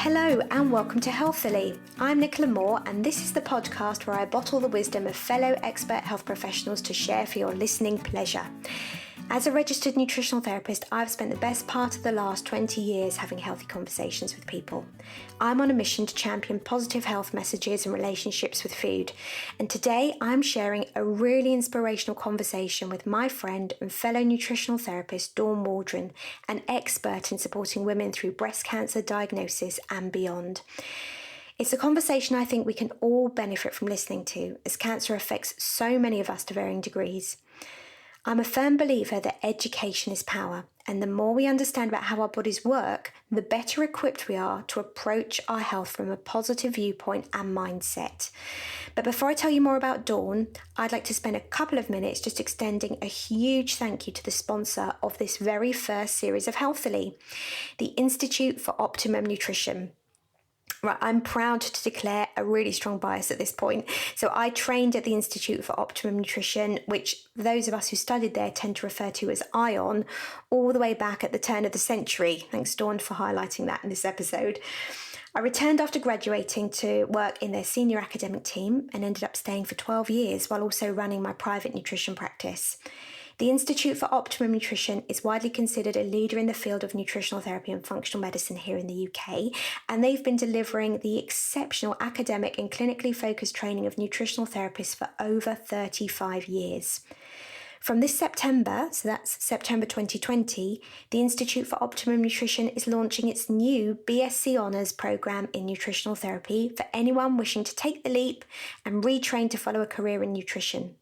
Hello and welcome to Healthily. I'm Nicola Moore and this is the podcast where I bottle the wisdom of fellow expert health professionals to share for your listening pleasure. As a registered nutritional therapist, I've spent the best part of the last 20 years having healthy conversations with people. I'm on a mission to champion positive health messages and relationships with food. And today I'm sharing a really inspirational conversation with my friend and fellow nutritional therapist, Dawn Waldron, an expert in supporting women through breast cancer diagnosis and beyond. It's a conversation I think we can all benefit from listening to, as cancer affects so many of us to varying degrees. I'm a firm believer that education is power, and the more we understand about how our bodies work, the better equipped we are to approach our health from a positive viewpoint and mindset. But before I tell you more about Dawn, I'd like to spend a couple of minutes just extending a huge thank you to the sponsor of this very first series of Healthily, the Institute for Optimum Nutrition. Right, I'm proud to declare a really strong bias at this point. So I trained at the Institute for Optimum Nutrition, which those of us who studied there tend to refer to as ION, all the way back at the turn of the century. Thanks, Dawn, for highlighting that in this episode. I returned after graduating to work in their senior academic team and ended up staying for 12 years while also running my private nutrition practice. The Institute for Optimum Nutrition is widely considered a leader in the field of nutritional therapy and functional medicine here in the UK, and they've been delivering the exceptional academic and clinically focused training of nutritional therapists for over 35 years. From this September, so that's September 2020, the Institute for Optimum Nutrition is launching its new BSc Honours programme in nutritional therapy for anyone wishing to take the leap and retrain to follow a career in nutrition.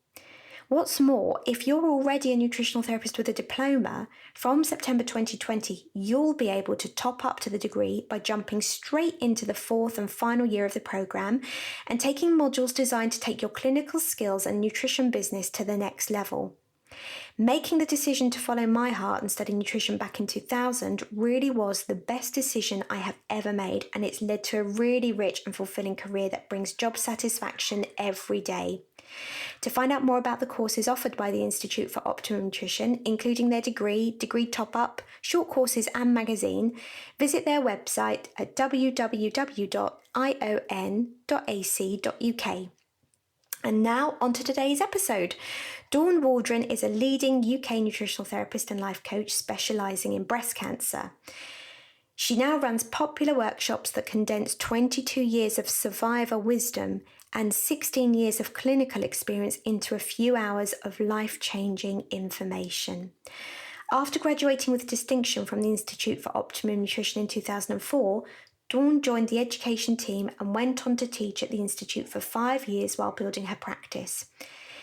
What's more, if you're already a nutritional therapist with a diploma, from September 2020, you'll be able to top up to the degree by jumping straight into the fourth and final year of the programme and taking modules designed to take your clinical skills and nutrition business to the next level. Making the decision to follow my heart and study nutrition back in 2000 really was the best decision I have ever made, and it's led to a really rich and fulfilling career that brings job satisfaction every day. To find out more about the courses offered by the Institute for Optimum Nutrition, including their degree top-up, short courses and magazine, visit their website at www.ion.ac.uk. And now on to today's episode. Dawn Waldron is a leading UK nutritional therapist and life coach specialising in breast cancer. She now runs popular workshops that condense 22 years of survivor wisdom and 16 years of clinical experience into a few hours of life-changing information. After graduating with distinction from the Institute for Optimum Nutrition in 2004, Dawn joined the education team and went on to teach at the Institute for 5 years while building her practice.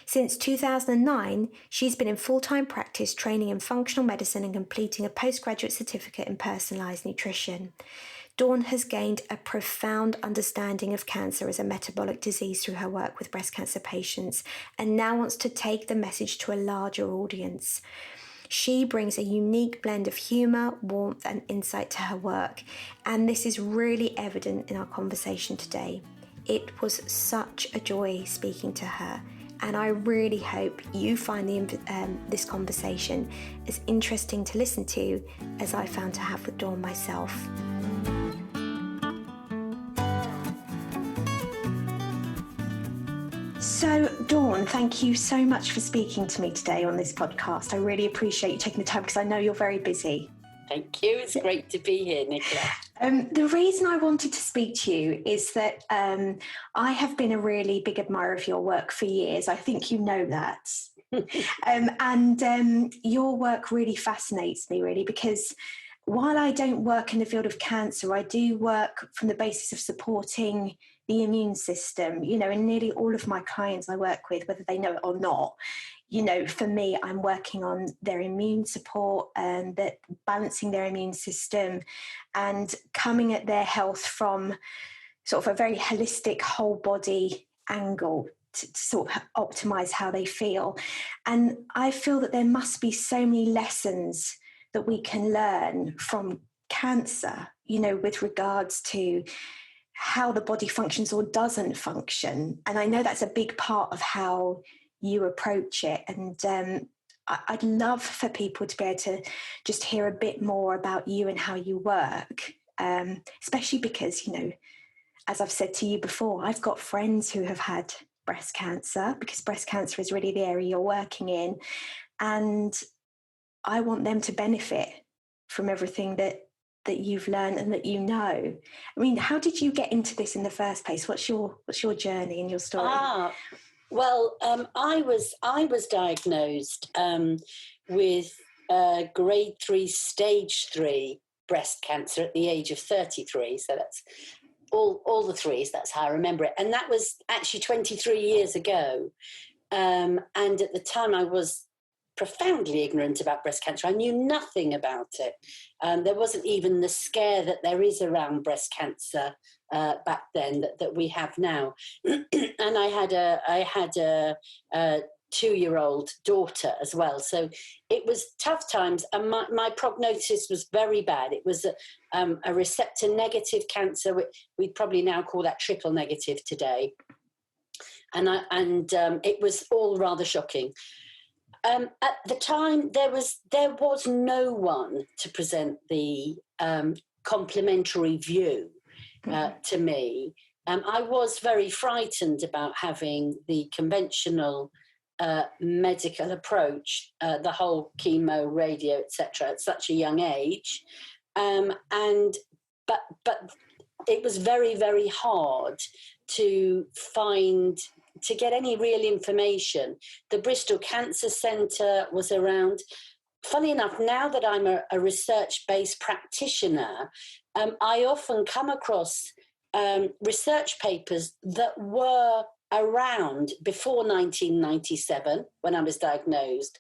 Since 2009, she's been in full-time practice training in functional medicine and completing a postgraduate certificate in personalised nutrition. Dawn has gained a profound understanding of cancer as a metabolic disease through her work with breast cancer patients and now wants to take the message to a larger audience. She brings a unique blend of humour, warmth and insight to her work, and this is really evident in our conversation today. It was such a joy speaking to her, and I really hope you find this conversation as interesting to listen to as I found to have with Dawn myself. So, Dawn, thank you so much for speaking to me today on this podcast. I really appreciate you taking the time because I know you're very busy. Thank you. It's great to be here, Nicola. The reason I wanted to speak to you is that I have been a really big admirer of your work for years. I think you know that. And your work really fascinates me, really, because while I don't work in the field of cancer, I do work from the basis of supporting the immune system, and nearly all of my clients I work with, whether they know it or not, for me, I'm working on their immune support and that balancing their immune system and coming at their health from sort of a very holistic whole body angle to sort of optimize how they feel. And I feel that there must be so many lessons that we can learn from cancer, with regards to how the body functions or doesn't function. And I know that's a big part of how you approach it. And I'd love for people to be able to just hear a bit more about you and how you work. especially because, as I've said to you before, I've got friends who have had breast cancer, because breast cancer is really the area you're working in. And I want them to benefit from everything that you've learned and that I mean, how did you get into this in the first place? What's your journey and your story? Well, I was diagnosed with grade 3, stage 3 breast cancer at the age of 33. So that's all the threes. That's how I remember it. And that was actually 23 years ago. And at the time, I was profoundly ignorant about breast cancer. I knew nothing about it. There wasn't even the scare that there is around breast cancer back then that we have now. And I had a 2-year-old daughter as well. So it was tough times. And my prognosis was very bad. It was a receptor negative cancer. We'd probably now call that triple negative today. And it was all rather shocking. At the time, there was no one to present the complementary view to me. I was very frightened about having the conventional medical approach, the whole chemo, radio, etc., at such a young age, but it was very, very hard to get any real information. The Bristol Cancer Centre was around. Funny enough, now that I'm a research-based practitioner, I often come across research papers that were around before 1997 when I was diagnosed.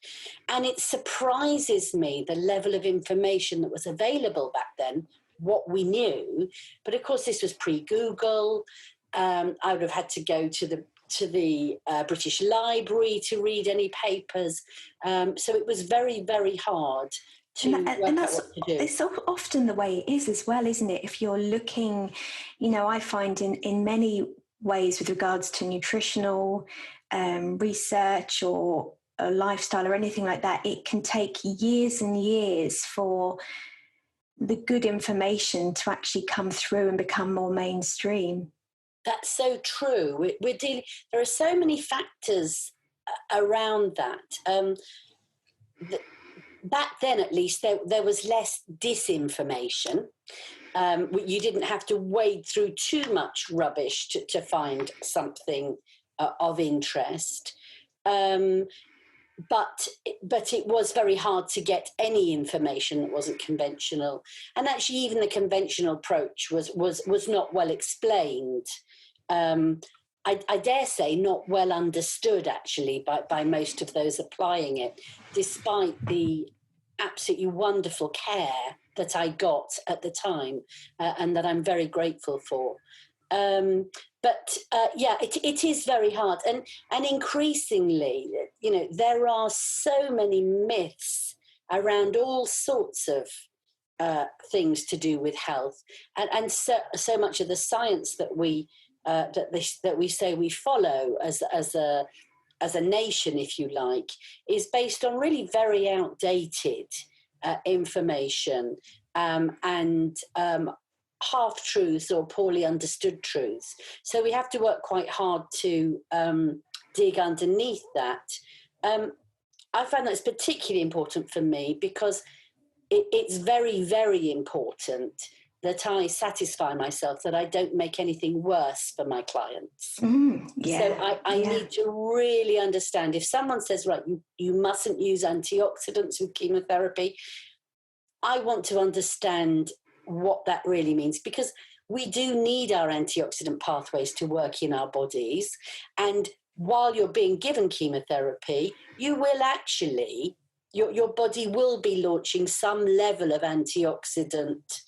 And it surprises me the level of information that was available back then, what we knew. But of course, this was pre-Google. I would have had to go to the British Library to read any papers. So it was very, very hard to work out what to do. It's so often the way it is as well, isn't it? If you're looking, I find in many ways with regards to nutritional research or a lifestyle or anything like that, it can take years and years for the good information to actually come through and become more mainstream. That's so true. There are so many factors around that. Back then, at least, there was less disinformation. You didn't have to wade through too much rubbish to find something of interest. But it was very hard to get any information that wasn't conventional. And actually, even the conventional approach was not well explained. I dare say not well understood, actually, by most of those applying it, despite the absolutely wonderful care that I got at the time and that I'm very grateful for. But it is very hard. And increasingly, there are so many myths around all sorts of things to do with health. And so much of the science that we say we follow as a nation, if you like, is based on really very outdated information and half-truths or poorly understood truths. So we have to work quite hard to dig underneath that. I find that's particularly important for me because it's very, very important that I satisfy myself that I don't make anything worse for my clients. So I need to really understand. If someone says, right, you mustn't use antioxidants with chemotherapy, I want to understand what that really means, because we do need our antioxidant pathways to work in our bodies. And while you're being given chemotherapy, you will actually, your body will be launching some level of antioxidant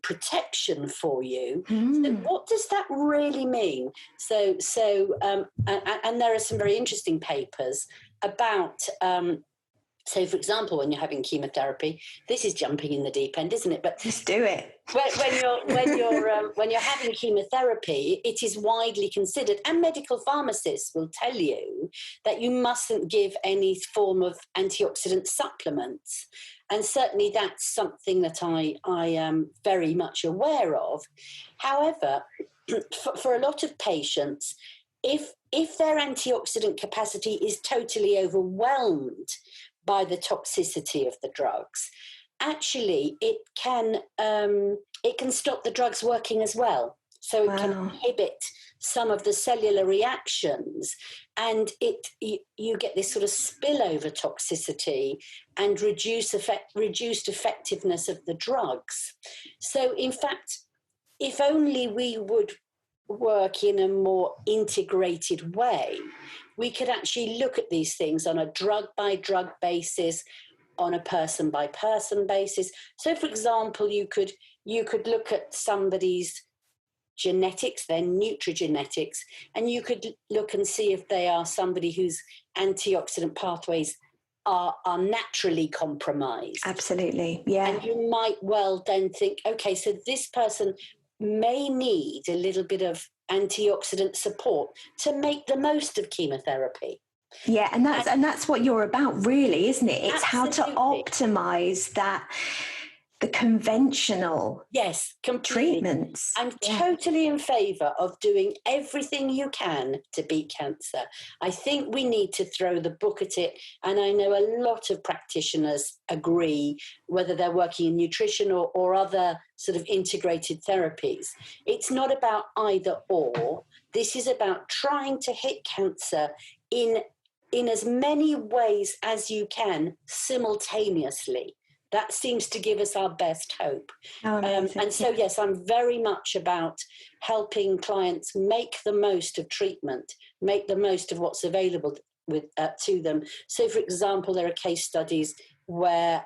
protection for you. So what does that really mean? So and there are some very interesting papers about so, for example, when you're having chemotherapy, this is jumping in the deep end, isn't it? But just do it. When you're having chemotherapy, it is widely considered, and medical pharmacists will tell you that you mustn't give any form of antioxidant supplements. And certainly that's something that I am very much aware of. However, for a lot of patients, if their antioxidant capacity is totally overwhelmed by the toxicity of the drugs, actually it can stop the drugs working as well. So it can inhibit some of the cellular reactions, and you get this sort of spillover toxicity and reduced effectiveness of the drugs. So in fact, if only we would work in a more integrated way, we could actually look at these things on a drug-by-drug basis, on a person-by-person basis. So, for example, you could look at somebody's genetics, their nutrigenetics, and you could look and see if they are somebody whose antioxidant pathways are naturally compromised. Absolutely, yeah. And you might well then think, okay, so this person may need a little bit of antioxidant support to make the most of chemotherapy. Yeah, and that's what you're about, really, isn't it? It's Absolutely. how to optimize the conventional treatments. I'm totally in favour of doing everything you can to beat cancer. I think we need to throw the book at it, and I know a lot of practitioners agree, whether they're working in nutrition or other sort of integrated therapies. It's not about either or. This is about trying to hit cancer in as many ways as you can simultaneously. That seems to give us our best hope. And so, yes, I'm very much about helping clients make the most of treatment, make the most of what's available to them. So, for example, there are case studies where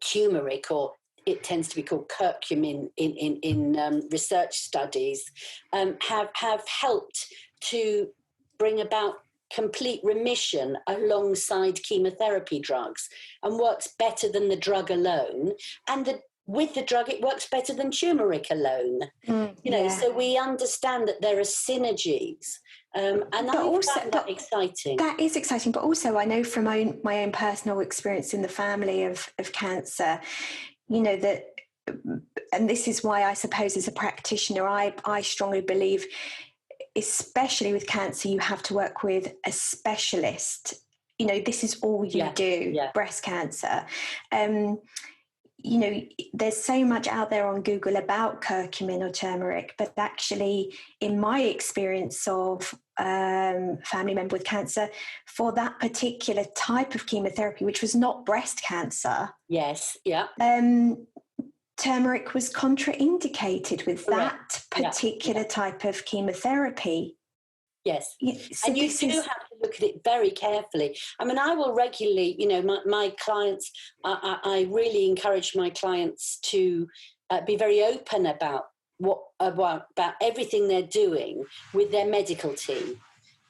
turmeric, or it tends to be called curcumin in research studies, have helped to bring about complete remission alongside chemotherapy drugs, and works better than the drug alone. And with the drug, it works better than turmeric alone. So we understand that there are synergies. And I find that exciting. That is exciting, but also I know from my own personal experience in the family of cancer, that, and this is why I suppose as a practitioner, I strongly believe, especially with cancer, you have to work with a specialist. This is all you do, breast cancer. There's so much out there on Google about curcumin or turmeric, but actually, in my experience of family member with cancer, for that particular type of chemotherapy, which was not breast cancer. Yes, yeah. Turmeric was contraindicated with that particular type of chemotherapy. Yes. So and you do have to look at it very carefully. I mean, I will regularly, my clients, I really encourage my clients to be very open about about everything they're doing with their medical team.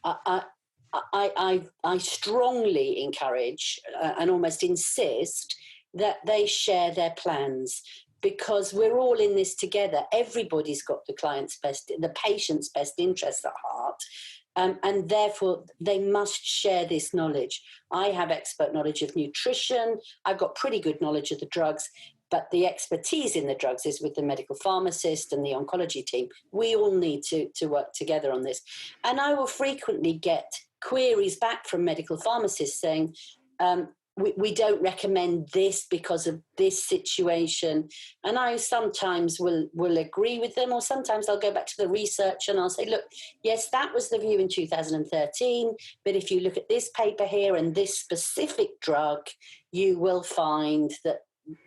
I strongly encourage and almost insist that they share their plans, because we're all in this together. Everybody's got the patient's best interests at heart. And therefore, they must share this knowledge. I have expert knowledge of nutrition. I've got pretty good knowledge of the drugs, but the expertise in the drugs is with the medical pharmacist and the oncology team. We all need to work together on this. And I will frequently get queries back from medical pharmacists saying, we don't recommend this because of this situation. And I sometimes will agree with them, or sometimes I'll go back to the research and I'll say, look, yes, that was the view in 2013, but if you look at this paper here and this specific drug, you will find that,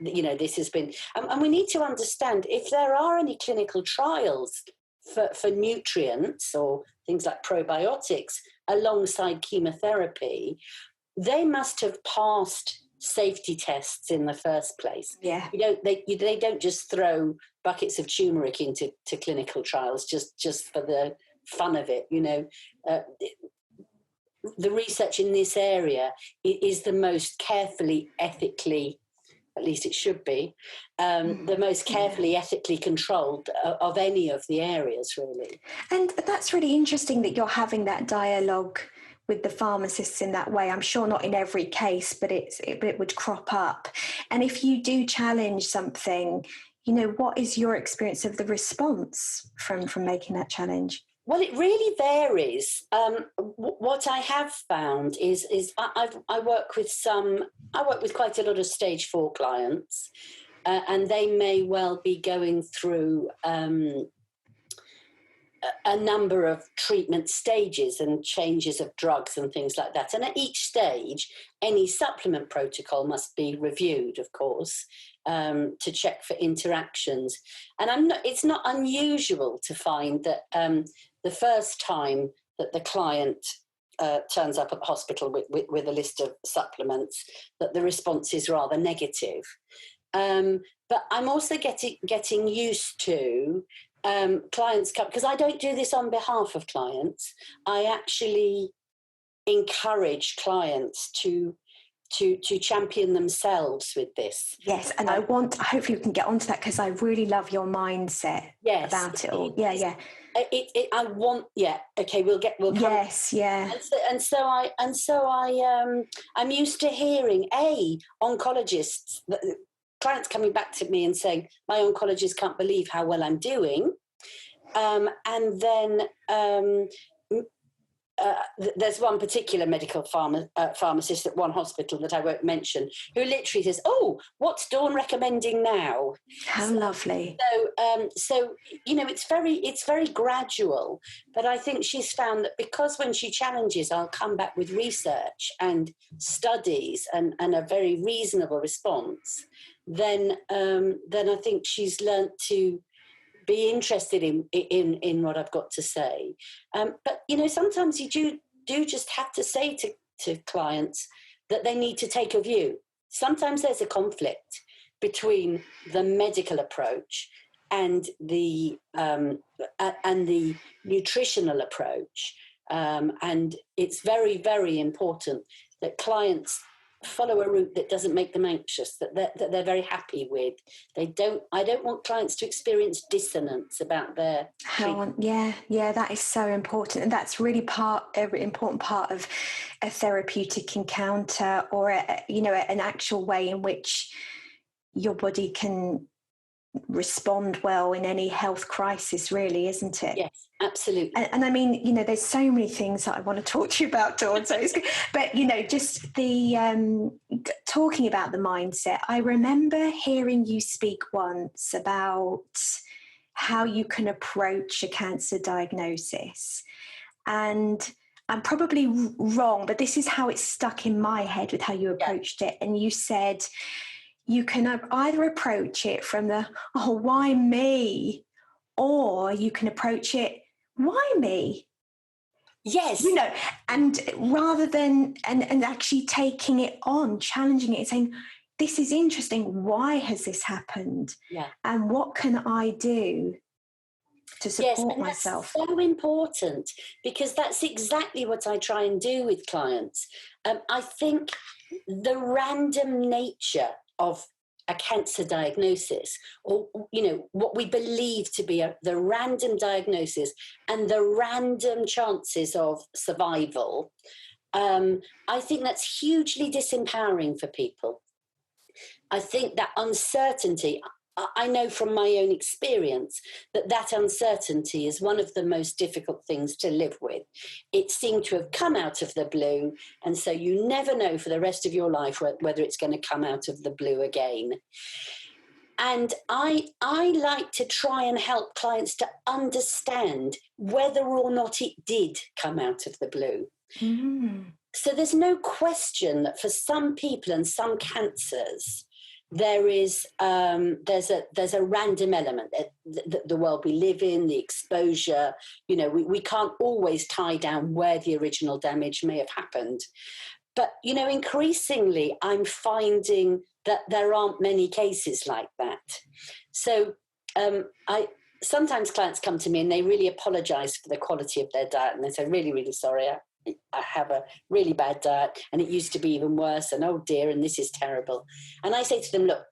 this has been... And we need to understand, if there are any clinical trials for nutrients or things like probiotics alongside chemotherapy, they must have passed safety tests in the first place. Yeah. They don't just throw buckets of turmeric into clinical trials just for the fun of it. The research in this area is the most carefully, ethically, at least it should be, the most carefully, ethically controlled of any of the areas, really. And that's really interesting that you're having that dialogue with the pharmacists in that way. I'm sure not in every case, but it would crop up. And if you do challenge something, what is your experience of the response from making that challenge? Well, it really varies. What I have found is I work with quite a lot of stage 4 clients, and they may well be going through a number of treatment stages and changes of drugs and things like that. And at each stage, any supplement protocol must be reviewed, of course, to check for interactions. And it's not unusual to find that the first time that the client turns up at the hospital with a list of supplements, that the response is rather negative. But I'm also getting used to clients come, because I don't do this on behalf of clients. I actually encourage clients to champion themselves with this. Yes, and hopefully we can get onto that, because I really love your mindset about it all. Yeah. We'll come. Yes, yeah. And so I'm used to hearing oncologists, clients coming back to me and saying, my oncologist can't believe how well I'm doing. And then there's one particular medical pharmacist at one hospital that I won't mention, who literally says, "Oh, what's Dawn recommending now?" How lovely. So it's very gradual, but I think she's found that because when she challenges, I'll come back with research and studies and a very reasonable response. Then I think she's learnt to be interested in what I've got to say. But, sometimes you do just have to say to clients that they need to take a view. Sometimes there's a conflict between the medical approach and the nutritional approach. And it's very, very important that clients follow a route that doesn't make them anxious, that they're very happy with. I don't want clients to experience dissonance about their treatment. Yeah, that is so important, and that's really an important part of a therapeutic encounter, or an actual way in which your body can respond well in any health crisis, really, isn't it? Yes, absolutely. And I mean, there's so many things that I want to talk to you about, Dawn. So it's good. But just the talking about the mindset. I remember hearing you speak once about how you can approach a cancer diagnosis, and I'm probably wrong, but this is how it's stuck in my head with how you approached it. And you said, you can either approach it from the, oh, why me? Or you can approach it, why me? Yes. And rather than, and actually taking it on, challenging it and saying, this is interesting. Why has this happened? Yeah. And what can I do to support myself? That's so important, because that's exactly what I try and do with clients. I think the random nature of a cancer diagnosis, or what we believe to be the random diagnosis and the random chances of survival, I think that's hugely disempowering for people. I think that uncertainty, I know from my own experience that uncertainty is one of the most difficult things to live with. It seemed to have come out of the blue, and so you never know for the rest of your life whether it's going to come out of the blue again. And I like to try and help clients to understand whether or not it did come out of the blue. Mm. So there's no question that for some people and some cancers, there's a random element, the world we live in, the exposure. We can't always tie down where the original damage may have happened. But, increasingly, I'm finding that there aren't many cases like that. So sometimes clients come to me and they really apologize for the quality of their diet. And they say, really, really sorry, I have a really bad diet and it used to be even worse, and oh dear, and this is terrible. And I say to them, look,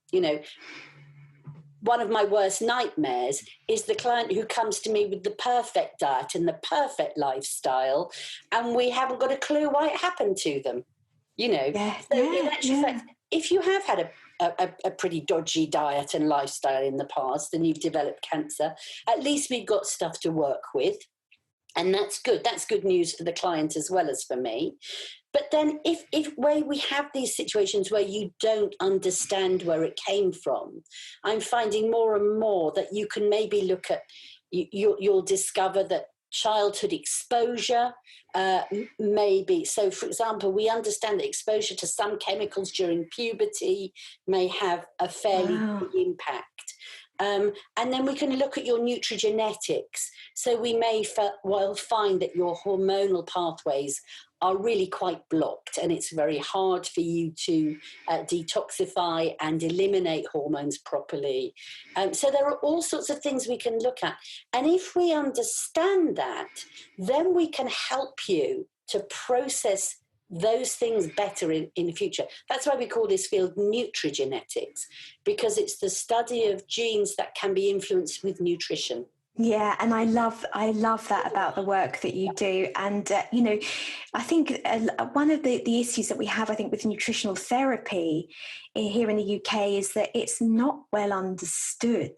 one of my worst nightmares is the client who comes to me with the perfect diet and the perfect lifestyle, and we haven't got a clue why it happened to them. In actual fact, if you have had a pretty dodgy diet and lifestyle in the past and you've developed cancer, at least we've got stuff to work with. And that's good. That's good news for the client as well as for me. But then if where we have these situations where you don't understand where it came from, I'm finding more and more that you can maybe look at, you'll discover that childhood exposure maybe. So, for example, we understand that exposure to some chemicals during puberty may have a fairly big impact. And then we can look at your nutrigenetics. So we may find that your hormonal pathways are really quite blocked, and it's very hard for you to detoxify and eliminate hormones properly. So there are all sorts of things we can look at. And if we understand that, then we can help you to process those things better in the future. That's why we call this field nutrigenetics, because it's the study of genes that can be influenced with nutrition. Yeah, and I love that about the work that you do. And, I think one of the issues that we have, I think, with nutritional therapy here in the UK is that it's not well understood.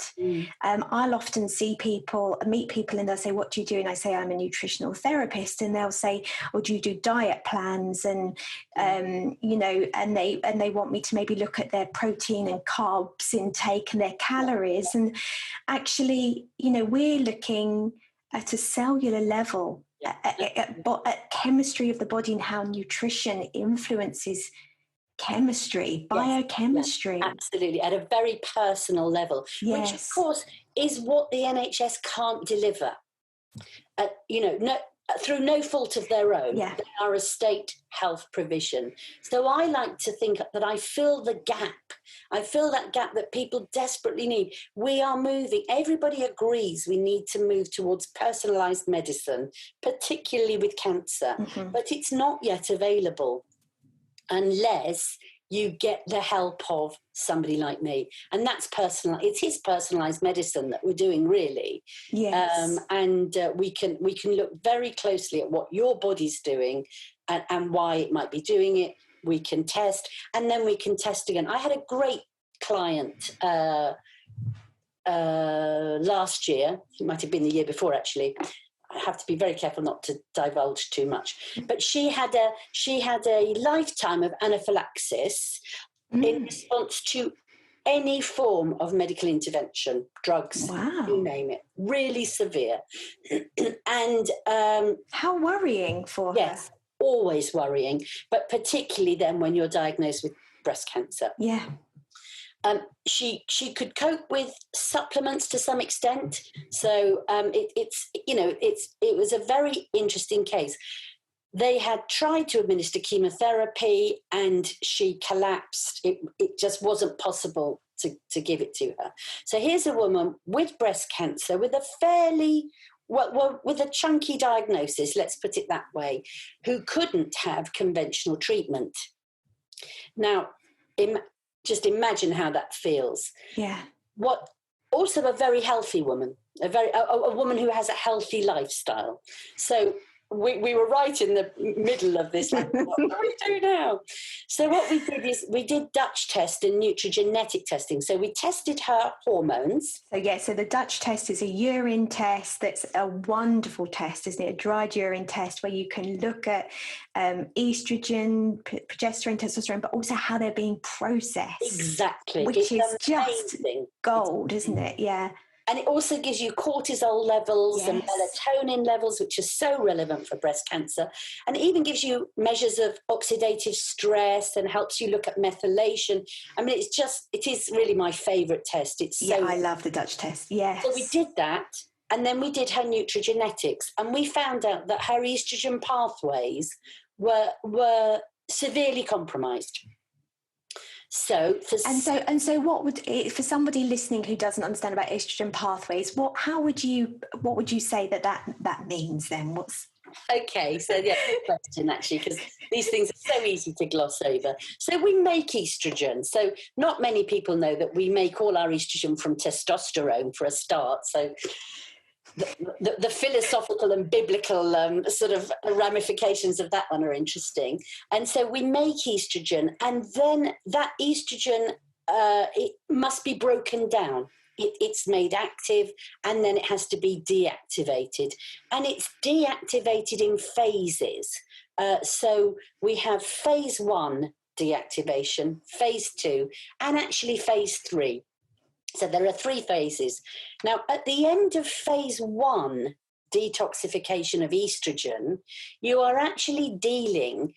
I'll often meet people and they'll say, what do you do? And I say, I'm a nutritional therapist. And they'll say, oh, do you do diet plans? And, and they want me to maybe look at their protein and carbs intake and their calories. And actually, we're looking at a cellular level, at chemistry of the body and how nutrition influences chemistry, biochemistry. Yes, absolutely, at a very personal level, which of course is what the NHS can't deliver. Through no fault of their own, they are a state health provision. So I like to think that I fill the gap. I fill that gap that people desperately need. We are moving. Everybody agrees we need to move towards personalised medicine, particularly with cancer. But it's not yet available unless you get the help of somebody like me. And that's personal. It is personalised medicine that we're doing, really. Yes. And we can look very closely at what your body's doing and why it might be doing it. We can test, and then we can test again. I had a great client last year. It might have been the year before, actually. I have to be very careful not to divulge too much. But she had a lifetime of anaphylaxis in response to any form of medical intervention, drugs, you name it, really severe. And how worrying for her. Yes, always worrying, but particularly then when you're diagnosed with breast cancer. Yeah. She could cope with supplements to some extent. So it was a very interesting case. They had tried to administer chemotherapy and she collapsed. It just wasn't possible to give it to her. So here's a woman with breast cancer with a with a chunky diagnosis, let's put it that way, who couldn't have conventional treatment. Now, just imagine how that feels. Yeah. Also a very healthy woman, a woman who has a healthy lifestyle. So we were right in the middle of this. Like, what do we do now? So what we did is we did Dutch test and nutrigenetic testing. So we tested her hormones. So the Dutch test is a urine test. That's a wonderful test, isn't it? A dried urine test where you can look at estrogen, progesterone, testosterone, but also how they're being processed. Exactly. Which is just gold, isn't it? Yeah. And it also gives you cortisol levels and melatonin levels, which are so relevant for breast cancer. And it even gives you measures of oxidative stress and helps you look at methylation. I mean, it is really my favourite test. I love the Dutch test, yes. So we did that, and then we did her nutrigenetics, and we found out that her estrogen pathways were severely compromised. So what would, for somebody listening who doesn't understand about estrogen pathways, what would you say that means then? Okay, so yeah, good question actually, because these things are so easy to gloss over. So we make estrogen. So not many people know that we make all our estrogen from testosterone for a start. So the philosophical and biblical sort of ramifications of that one are interesting. And so we make estrogen, and then that estrogen, it must be broken down. It's made active, and then it has to be deactivated. And it's deactivated in phases. So we have phase 1 deactivation, phase 2, and actually phase 3. So there are 3 phases. Now, at the end of phase 1, detoxification of estrogen, you are actually dealing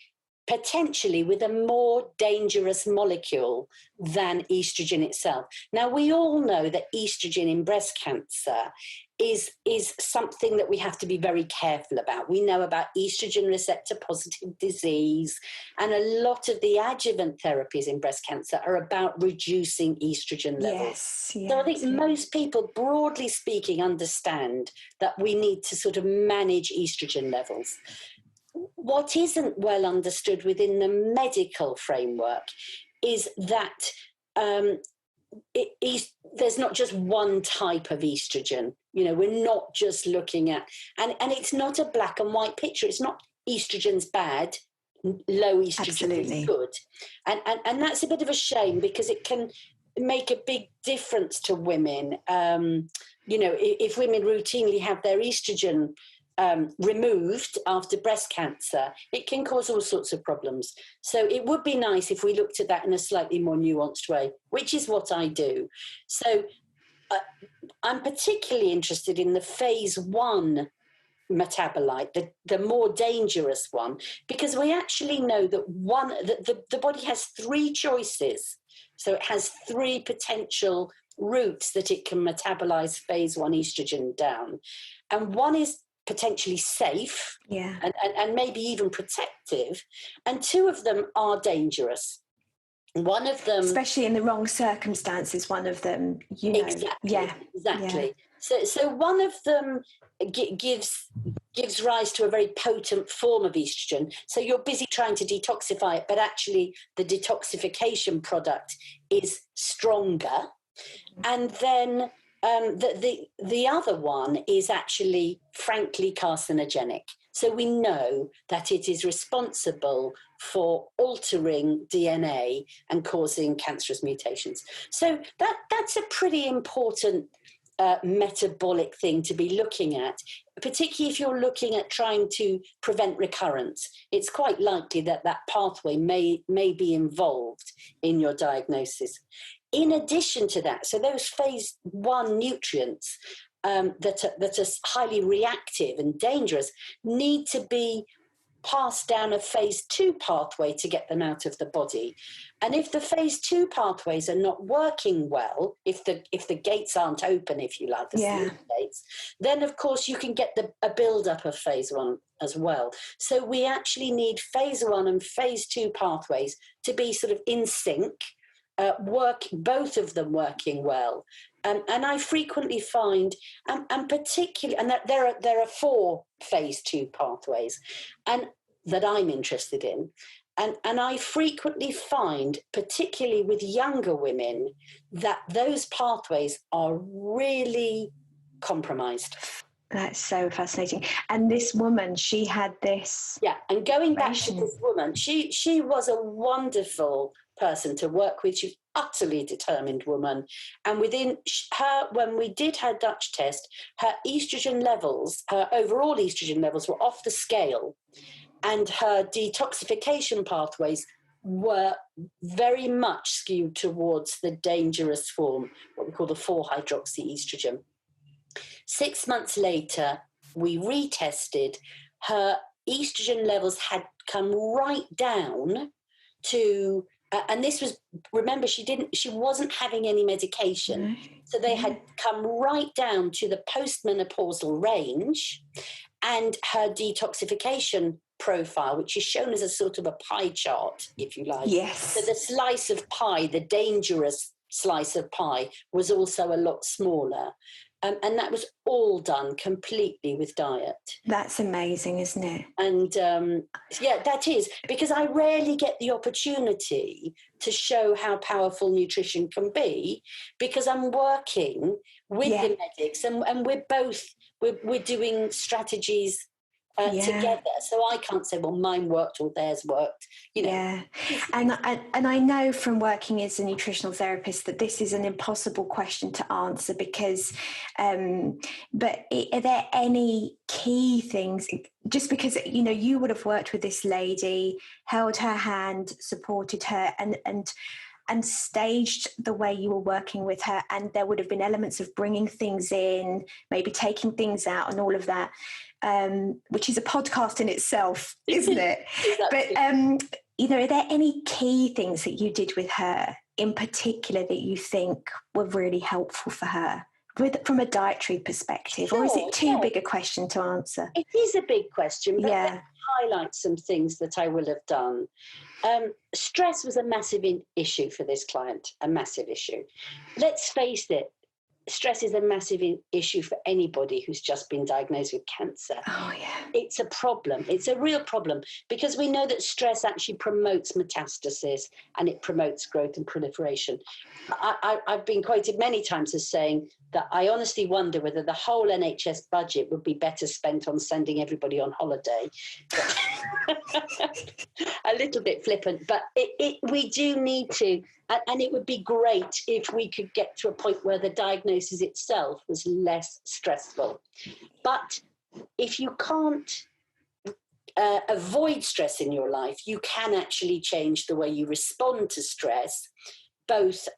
potentially with a more dangerous molecule than estrogen itself. Now, we all know that estrogen in breast cancer is something that we have to be very careful about. We know about estrogen receptor positive disease, and a lot of the adjuvant therapies in breast cancer are about reducing estrogen levels. Yes, So I think most people, broadly speaking, understand that we need to sort of manage estrogen levels. What isn't well understood within the medical framework is that there's not just one type of estrogen. You know, we're not just looking at, and it's not a black and white picture. It's not estrogen's bad, low estrogen is good. And that's a bit of a shame, because it can make a big difference to women. You know, if women routinely have their estrogen removed after breast cancer, it can cause all sorts of problems. So it would be nice if we looked at that in a slightly more nuanced way, which is what I do. So I'm particularly interested in the phase 1 metabolite, the more dangerous one, because we actually know that the body has 3 choices. So it has 3 potential routes that it can metabolize phase 1 estrogen down. And one is potentially safe, and maybe even protective, and 2 of them are dangerous. One of them, especially in the wrong circumstances, one of them, you know, exactly. So one of them gives rise to a very potent form of estrogen. So you're busy trying to detoxify it, but actually the detoxification product is stronger. And then the other one is actually, frankly, carcinogenic. So we know that it is responsible for altering DNA and causing cancerous mutations. So that's a pretty important metabolic thing to be looking at, particularly if you're looking at trying to prevent recurrence. It's quite likely that pathway may be involved in your diagnosis. In addition to that, so those phase 1 nutrients that are highly reactive and dangerous need to be passed down a phase 2 pathway to get them out of the body. And if the phase 2 pathways are not working well, if the gates aren't open, if you like, the sleep gates, then of course you can get a build-up of phase 1 as well. So we actually need phase 1 and phase 2 pathways to be sort of in sync, both of them working well. And I frequently find, and particularly, and that there are 4 phase 2 pathways, and that I'm interested in. And I frequently find, particularly with younger women, that those pathways are really compromised. That's so fascinating. And this woman, she had this. Yeah, and going back to this woman, she was a wonderful person to work with. She's an utterly determined woman. And within her, when we did her Dutch test, her estrogen levels, her overall estrogen levels were off the scale. And her detoxification pathways were very much skewed towards the dangerous form, what we call the 4-hydroxy-estrogen. 6 months later, we retested. Her estrogen levels had come right down to, and this was, remember, she wasn't having any medication. So they had come right down to the postmenopausal range, and her detoxification profile, which is shown as a sort of a pie chart, if you like. Yes. So the slice of pie, the dangerous slice of pie was also a lot smaller. And that was all done completely with diet. That's amazing, isn't it? And that is, because I rarely get the opportunity to show how powerful nutrition can be, because I'm working with the medics, and we're doing strategies together. So I can't say, well, mine worked or theirs worked. Yeah. And I know from working as a nutritional therapist that this is an impossible question to answer, because but are there any key things, just because you would have worked with this lady, held her hand, supported her, and staged the way you were working with her, and there would have been elements of bringing things in, maybe taking things out and all of that, which is a podcast in itself, isn't it? But are there any key things that you did with her in particular that you think were really helpful for her from a dietary perspective? Sure, or is it too big a question to answer? It is a big question, but let me highlight some things that I will have done. Stress was a massive issue for this client, a massive issue. Let's face it, stress is a massive issue for anybody who's just been diagnosed with cancer. Oh, yeah. It's a problem. It's a real problem, because we know that stress actually promotes metastasis and it promotes growth and proliferation. I've been quoted many times as saying that I honestly wonder whether the whole NHS budget would be better spent on sending everybody on holiday. A little bit flippant, but we do need to, and it would be great if we could get to a point where the diagnosis itself was less stressful. But if you can't avoid stress in your life, you can actually change the way you respond to stress, both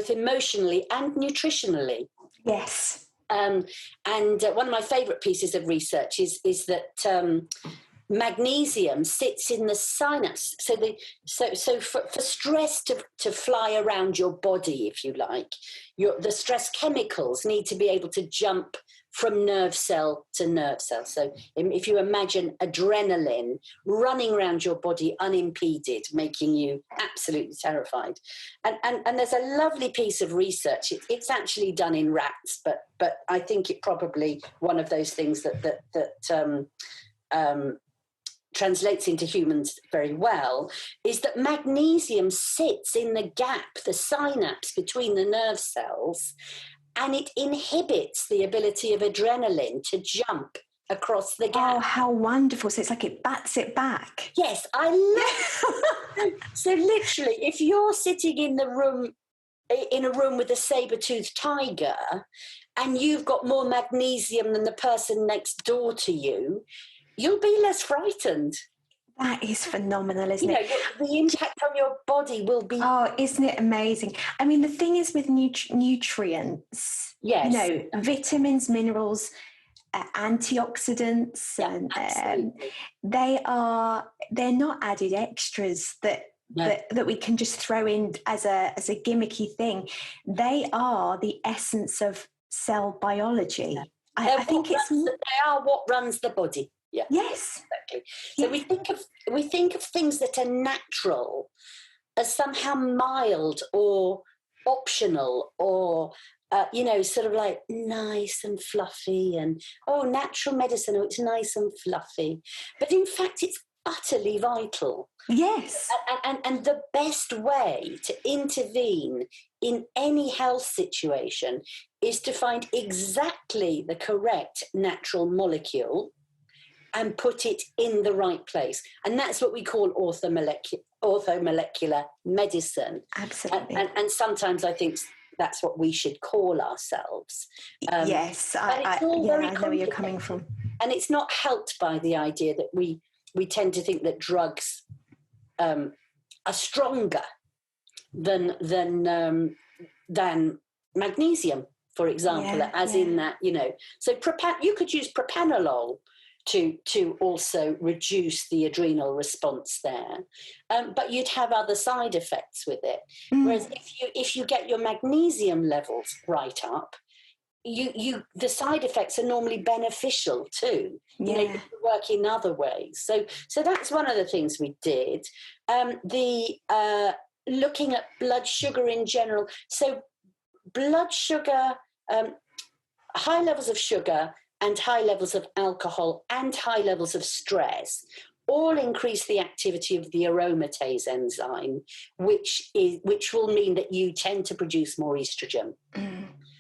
emotionally and nutritionally. Yes. And one of my favourite pieces of research is that magnesium sits in the synapse. So for stress to fly around your body, if you like, the stress chemicals need to be able to jump from nerve cell to nerve cell. So if you imagine adrenaline running around your body unimpeded, making you absolutely terrified. And there's a lovely piece of research. It's actually done in rats, but I think it probably one of those things that translates into humans very well, is that magnesium sits in the gap, the synapse between the nerve cells, and it inhibits the ability of adrenaline to jump across the gap. Oh, how wonderful. So it's like it bats it back. Yes, I love it. So literally, if you're sitting in a room with a saber-toothed tiger and you've got more magnesium than the person next door to you, you'll be less frightened. That is phenomenal, isn't it? The impact on your body will be... Oh, isn't it amazing? I mean, the thing is with nutrients, yes, vitamins, minerals, antioxidants, and they're not added extras that we can just throw in as a gimmicky thing. They are the essence of cell biology. I think they are what runs the body. Yeah. Yes. Exactly. So we think of things that are natural as somehow mild or optional or sort of like nice and fluffy, and natural medicine, it's nice and fluffy. But in fact, it's utterly vital. Yes. And the best way to intervene in any health situation is to find exactly the correct natural molecule and put it in the right place. And that's what we call orthomolecular medicine. Absolutely. And sometimes I think that's what we should call ourselves. Yes, I know where you're coming from. And it's not helped by the idea that we tend to think that drugs are stronger than magnesium, for example, in that, So you could use propranolol to also reduce the adrenal response there, but you'd have other side effects with it. Whereas if you get your magnesium levels right up, the side effects are normally beneficial too. You can work in other ways. So that's one of the things we did. looking at blood sugar in general. So blood sugar, high levels of sugar and high levels of alcohol and high levels of stress all increase the activity of the aromatase enzyme, which will mean that you tend to produce more estrogen.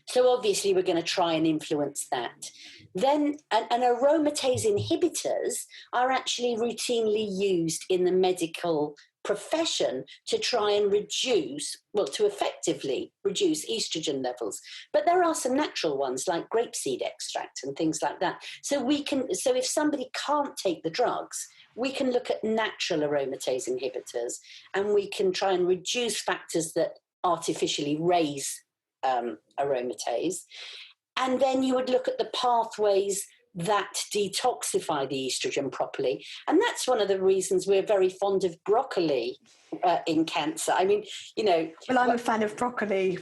So obviously we're going to try and influence that. Then, and aromatase inhibitors are actually routinely used in the medical profession to try and to effectively reduce estrogen levels. But there are some natural ones like grapeseed extract and things like that. So if somebody can't take the drugs, we can look at natural aromatase inhibitors, and we can try and reduce factors that artificially raise aromatase. And then you would look at the pathways that detoxify the estrogen properly. And that's one of the reasons we're very fond of broccoli in cancer. I mean, Well, I'm a fan of broccoli.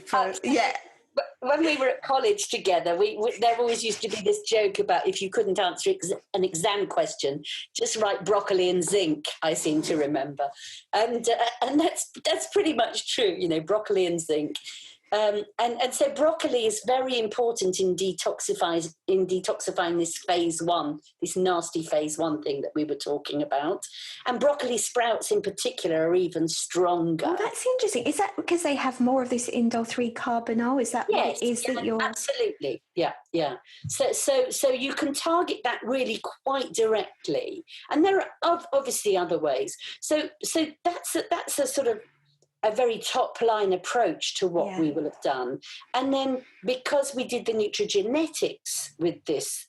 When we were at college together, there always used to be this joke about if you couldn't answer an exam question, just write broccoli and zinc, I seem to remember. And that's pretty much true, broccoli and zinc. And so broccoli is very important in detoxifying this phase 1, this nasty phase 1 thing that we were talking about. And broccoli sprouts in particular are even stronger. Oh, that's interesting. Is that because they have more of this indole 3 carbonyl? Is that what it is that you're... Absolutely. Yeah. So you can target that really quite directly. And there are obviously other ways. So that's a sort of a very top line approach to what we will have done. And then because we did the nutrigenetics with this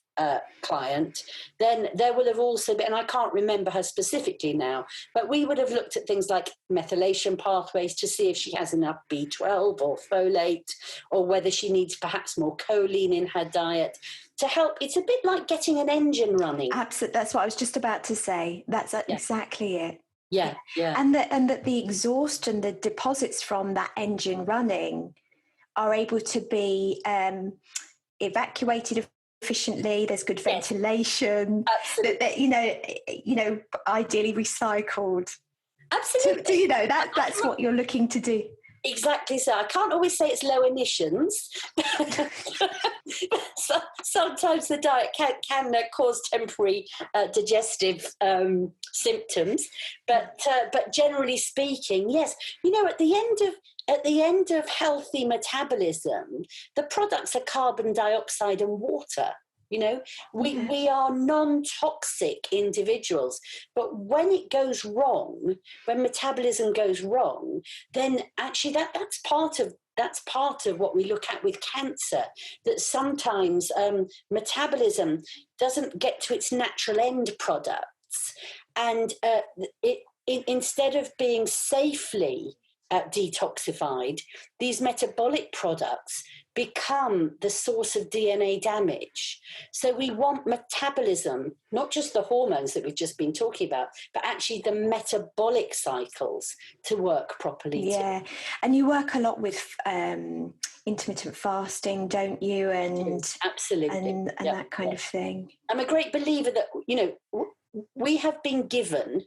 client, then there will have also been, and I can't remember her specifically now, but we would have looked at things like methylation pathways to see if she has enough B12 or folate, or whether she needs perhaps more choline in her diet to help. It's a bit like getting an engine running. Absolutely. That's what I was just about to say. That's exactly it. Yeah. And that the exhaust and the deposits from that engine running are able to be evacuated efficiently. There's good ventilation. Absolutely. That ideally recycled. Absolutely. That's what you're looking to do. Exactly so. I can't always say it's low emissions. So, sometimes the diet can cause temporary digestive symptoms, but generally speaking, yes. At the end of healthy metabolism, the products are carbon dioxide and water. We are non-toxic individuals, but when it goes wrong, when metabolism goes wrong, then actually that's part of what we look at with cancer, that sometimes metabolism doesn't get to its natural end products, and instead of being safely detoxified, these metabolic products become the source of DNA damage. So we want metabolism, not just the hormones that we've just been talking about, but actually the metabolic cycles to work properly. Yeah, and you work a lot with intermittent fasting, don't you? And absolutely, and that kind of thing. I'm a great believer that we have been given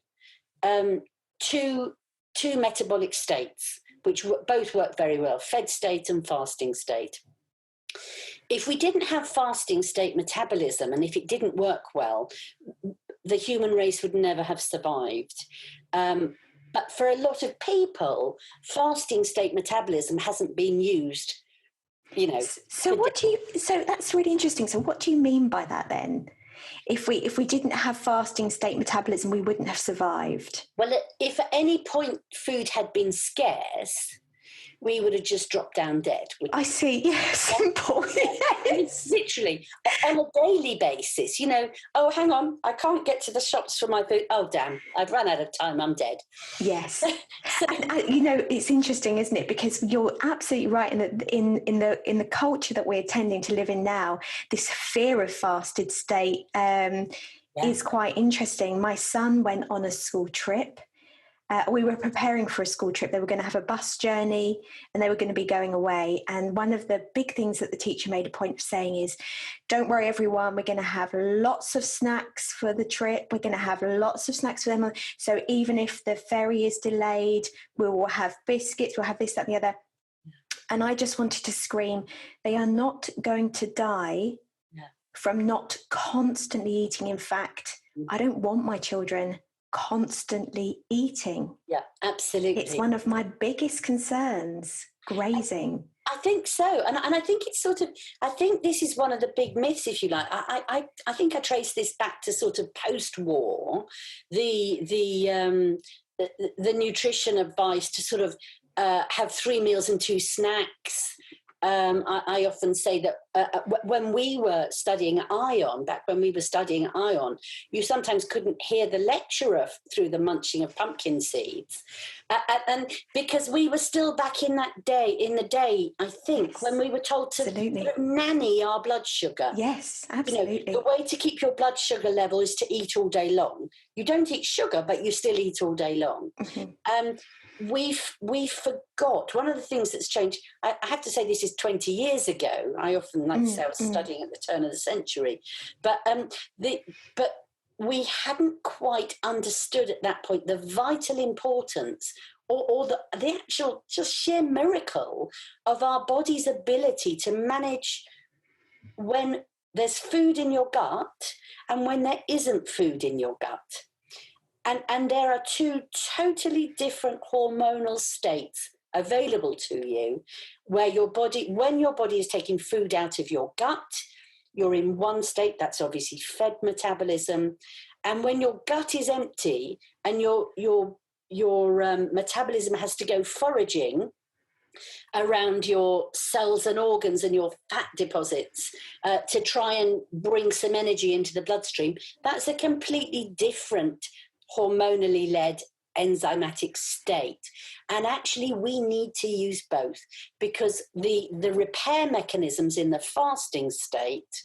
two metabolic states, which both work very well, fed state and fasting state. If we didn't have fasting state metabolism, and if it didn't work well, the human race would never have survived. But for a lot of people, fasting state metabolism hasn't been used, So that's really interesting. So what do you mean by that then? If we didn't have fasting state metabolism, we wouldn't have survived. Well, if at any point food had been scarce, we would have just dropped down dead. I see. Yes, simple. Yes. Literally, on a daily basis, oh, hang on, I can't get to the shops for my food. Oh, damn, I've run out of time, I'm dead. Yes. And, it's interesting, isn't it? Because you're absolutely right in the culture that we're tending to live in now, this fear of fasted state is quite interesting. My son went on a school trip, we were preparing for a school trip. They were going to have a bus journey and they were going to be going away. And one of the big things that the teacher made a point of saying is, don't worry, everyone, we're going to have lots of snacks for the trip. We're going to have lots of snacks for them. So even if the ferry is delayed, we will have biscuits, we'll have this, that, and the other. And I just wanted to scream, they are not going to die from not constantly eating. In fact, I don't want my children constantly eating. Yeah, absolutely. It's one of my biggest concerns, grazing. I think so. And I think it's sort of, I think this is one of the big myths, if you like. I think I trace this back to sort of post-war, the nutrition advice to sort of have 3 meals and 2 snacks. I often say that when we were studying ion, back when we were studying ion, you sometimes couldn't hear the lecturer through the munching of pumpkin seeds. And because we were still back in the day, I think, when we were told to nanny our blood sugar. Yes, absolutely. The way to keep your blood sugar level is to eat all day long. You don't eat sugar, but you still eat all day long. Mm-hmm. We forgot. One of the things that's changed, I have to say this is 20 years ago. I often like to say I was studying at the turn of the century. But we hadn't quite understood at that point the vital importance or the actual just sheer miracle of our body's ability to manage when there's food in your gut and when there isn't food in your gut. And there are 2 totally different hormonal states available to you where when your body is taking food out of your gut, you're in one state, that's obviously fed metabolism. And when your gut is empty and your metabolism has to go foraging around your cells and organs and your fat deposits to try and bring some energy into the bloodstream, that's a completely different hormonally led enzymatic state. And actually we need to use both because the repair mechanisms in the fasting state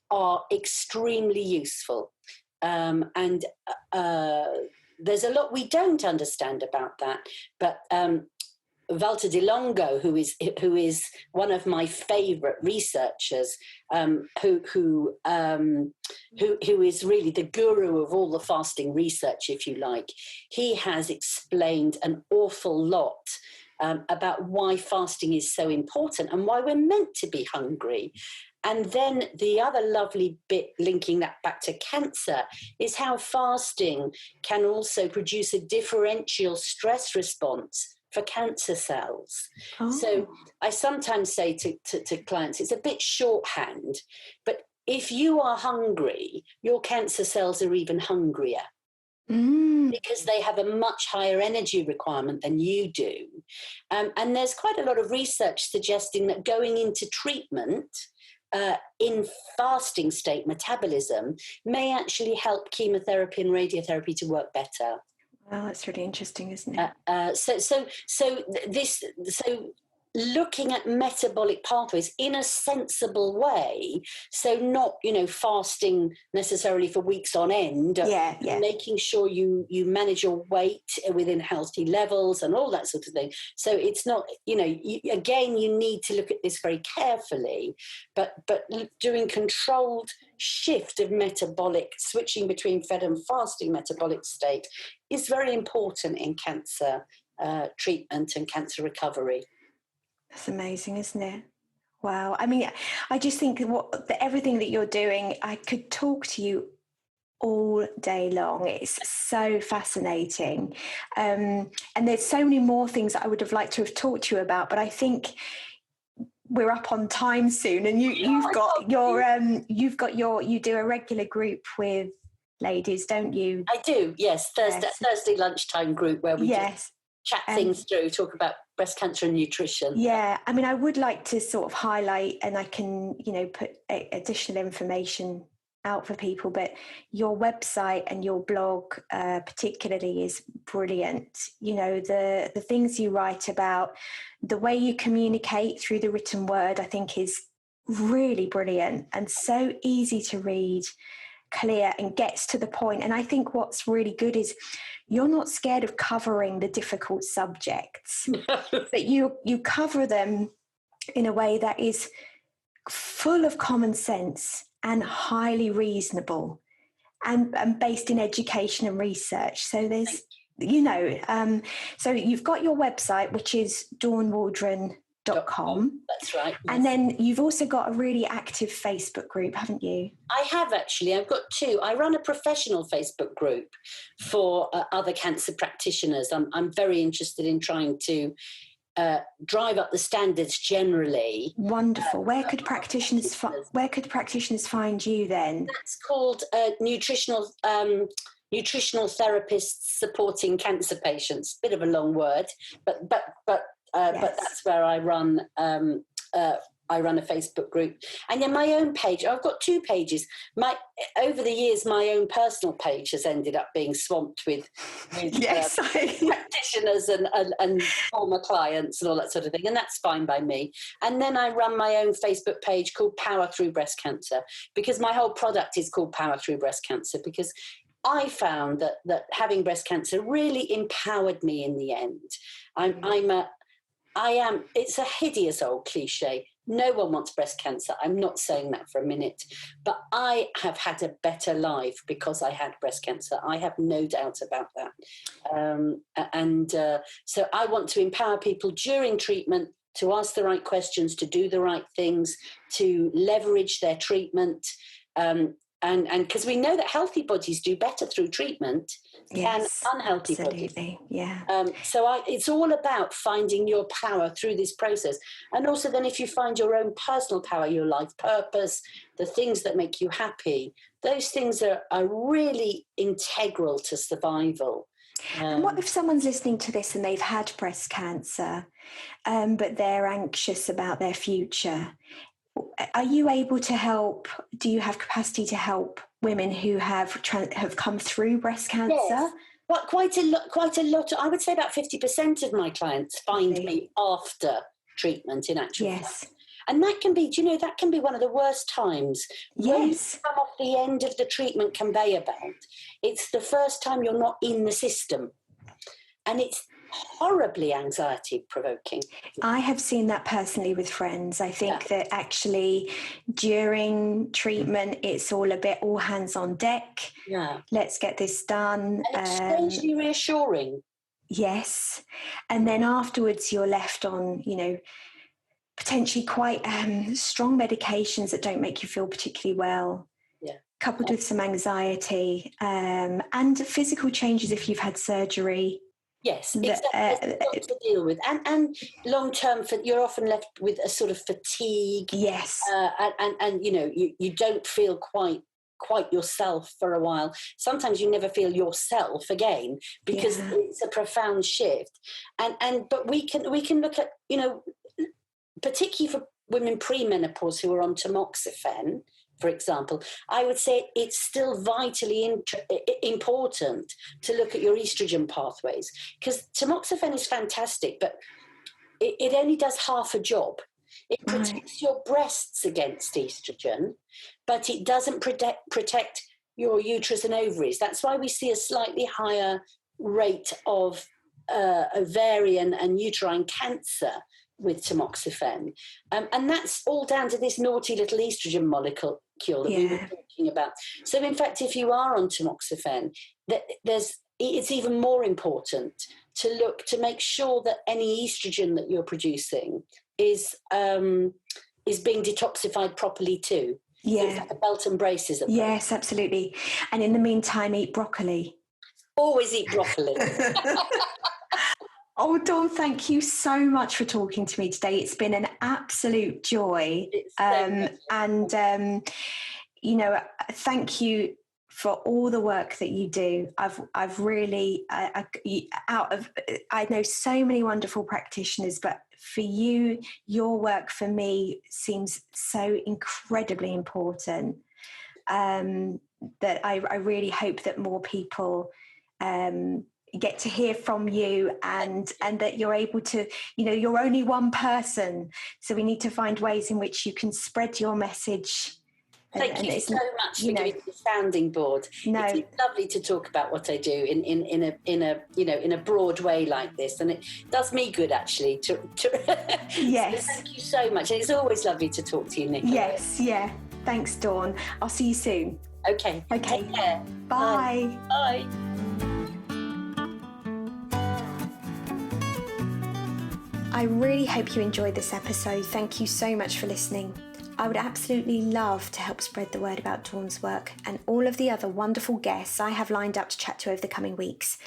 are extremely useful. And there's a lot we don't understand about that, but Walter de Longo, who is one of my favourite researchers, who is really the guru of all the fasting research, if you like. He has explained an awful lot about why fasting is so important and why we're meant to be hungry. And then the other lovely bit linking that back to cancer is how fasting can also produce a differential stress response for cancer cells. Oh. So I sometimes say to clients, it's a bit shorthand, but if you are hungry, your cancer cells are even hungrier because they have a much higher energy requirement than you do. And there's quite a lot of research suggesting that going into treatment in fasting state metabolism may actually help chemotherapy and radiotherapy to work better. Well, that's really interesting, isn't it? So looking at metabolic pathways in a sensible way, so not fasting necessarily for weeks on end, making sure you manage your weight within healthy levels and all that sort of thing. So it's not you need to look at this very carefully, but doing controlled shift of metabolic, switching between fed and fasting metabolic state is very important in cancer treatment and cancer recovery. That's amazing, isn't it? Wow. I mean, I just think everything that you're doing, I could talk to you all day long. It's so fascinating. And there's so many more things that I would have liked to have talked to you about, but I think we're up on time soon. And you do a regular group with ladies, don't you? I do, yes. Thursday lunchtime group where we just chat things through, talk about breast cancer and nutrition. Yeah, I mean, I would like to sort of highlight, and I can, put additional information out for people, but your website and your blog particularly is brilliant. The things you write about, the way you communicate through the written word, I think is really brilliant and so easy to read. clear and gets to the point. And I think what's really good is you're not scared of covering the difficult subjects, but you cover them in a way that is full of common sense and highly reasonable and based in education and research. So there's, so you've got your website, which is dawnwaldron.com. That's right. Yes. And then you've also got a really active Facebook group, haven't you? I have actually. I've got two. I run a professional Facebook group for other cancer practitioners. I'm very interested in trying to drive up the standards generally. Wonderful. Where could practitioners find you then? That's called nutritional therapists supporting cancer patients. Bit of a long word, but that's where I run. I run a Facebook group, and then my own page. I've got two pages. Over the years, my own personal page has ended up being swamped with practitioners and former clients and all that sort of thing, and that's fine by me. And then I run my own Facebook page called Power Through Breast Cancer, because my whole product is called Power Through Breast Cancer, because I found that having breast cancer really empowered me in the end. It's a hideous old cliche. No one wants breast cancer. I'm not saying that for a minute, but I have had a better life because I had breast cancer. I have no doubt about that. So I want to empower people during treatment to ask the right questions, to do the right things, to leverage their treatment. And because we know that healthy bodies do better through treatment than unhealthy bodies. Yeah. So it's all about finding your power through this process. And also then if you find your own personal power, your life purpose, the things that make you happy, those things are really integral to survival. And what if someone's listening to this and they've had breast cancer, but they're anxious about their future? Are you able to help? Do you have capacity to help women who have come through breast cancer? Yes. Well, quite a lot. I would say about 50% of my clients find me after treatment, in actual fact. And that can be, that can be one of the worst times. When you come off the end of the treatment conveyor belt, it's the first time you're not in the system. And it's horribly anxiety provoking. I have seen that personally with friends. I think that actually during treatment it's all a bit all hands on deck. Yeah. Let's get this done. And it's strangely reassuring. Yes. And then afterwards you're left on, potentially quite strong medications that don't make you feel particularly well. Yeah. Coupled with some anxiety and physical changes if you've had surgery. Yes, exactly. There's a lot to deal with, and long term, you're often left with a sort of fatigue. Yes, and you don't feel quite yourself for a while. Sometimes you never feel yourself again because it's a profound shift. But we can look at particularly for women pre-menopause who are on tamoxifen, for example, I would say it's still vitally important to look at your estrogen pathways, because tamoxifen is fantastic, but it only does half a job. It protects your breasts against estrogen, but it doesn't protect your uterus and ovaries. That's why we see a slightly higher rate of ovarian and uterine cancer with tamoxifen. And that's all down to this naughty little estrogen molecule that we were talking about. So in fact, if you are on tamoxifen, it's even more important to look to make sure that any estrogen that you're producing is being detoxified properly too. Yeah. So a belt and braces. Yes, absolutely. And in the meantime, eat broccoli. Always eat broccoli. Oh, Dawn, thank you so much for talking to me today. It's been an absolute joy. Thank you for all the work that you do. I've really, I know so many wonderful practitioners, but for you, your work for me seems so incredibly important that I really hope that more people get to hear from you and that you're able to, you're only one person. So we need to find ways in which you can spread your message Thank you so much for giving me the sounding board. No. It's lovely to talk about what I do in a broad way like this, and it does me good actually. Yes. So thank you so much, and it's always lovely to talk to you, Nicola. Yes, yeah. Thanks, Dawn. I'll see you soon. Okay. Take care. Bye. Bye. I really hope you enjoyed this episode. Thank you so much for listening. I would absolutely love to help spread the word about Dawn's work and all of the other wonderful guests I have lined up to chat to over the coming weeks.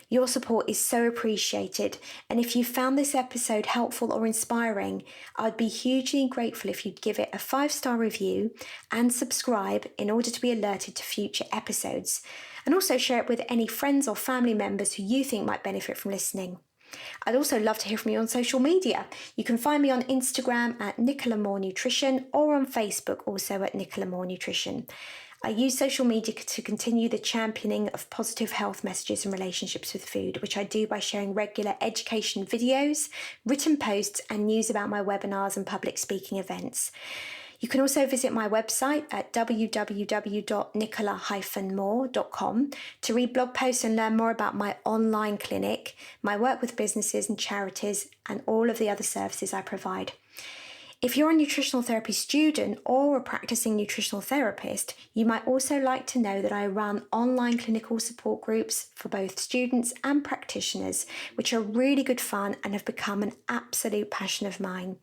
Your support is so appreciated, and if you found this episode helpful or inspiring, I'd be hugely grateful if you'd give it a 5-star review and subscribe in order to be alerted to future episodes, and also share it with any friends or family members who you think might benefit from listening. I'd also love to hear from you on social media. You can find me on Instagram at Nicola Moore Nutrition or on Facebook also at Nicola Moore Nutrition. I use social media to continue the championing of positive health messages and relationships with food, which I do by sharing regular education videos, written posts and news about my webinars and public speaking events. You can also visit my website at www.nicola-more.com to read blog posts and learn more about my online clinic, my work with businesses and charities, and all of the other services I provide. If you're a nutritional therapy student or a practicing nutritional therapist, you might also like to know that I run online clinical support groups for both students and practitioners, which are really good fun and have become an absolute passion of mine.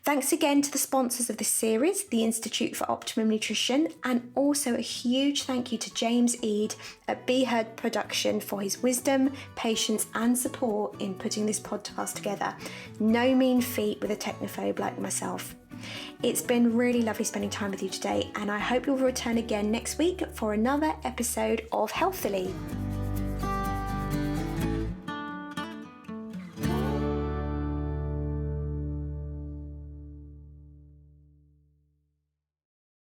Thanks again to the sponsors of this series, the Institute for Optimum Nutrition, and also a huge thank you to James Eade at Be Heard Production for his wisdom, patience and support in putting this podcast together. No mean feat with a technophobe like myself. It's been really lovely spending time with you today, and I hope you'll return again next week for another episode of Healthily.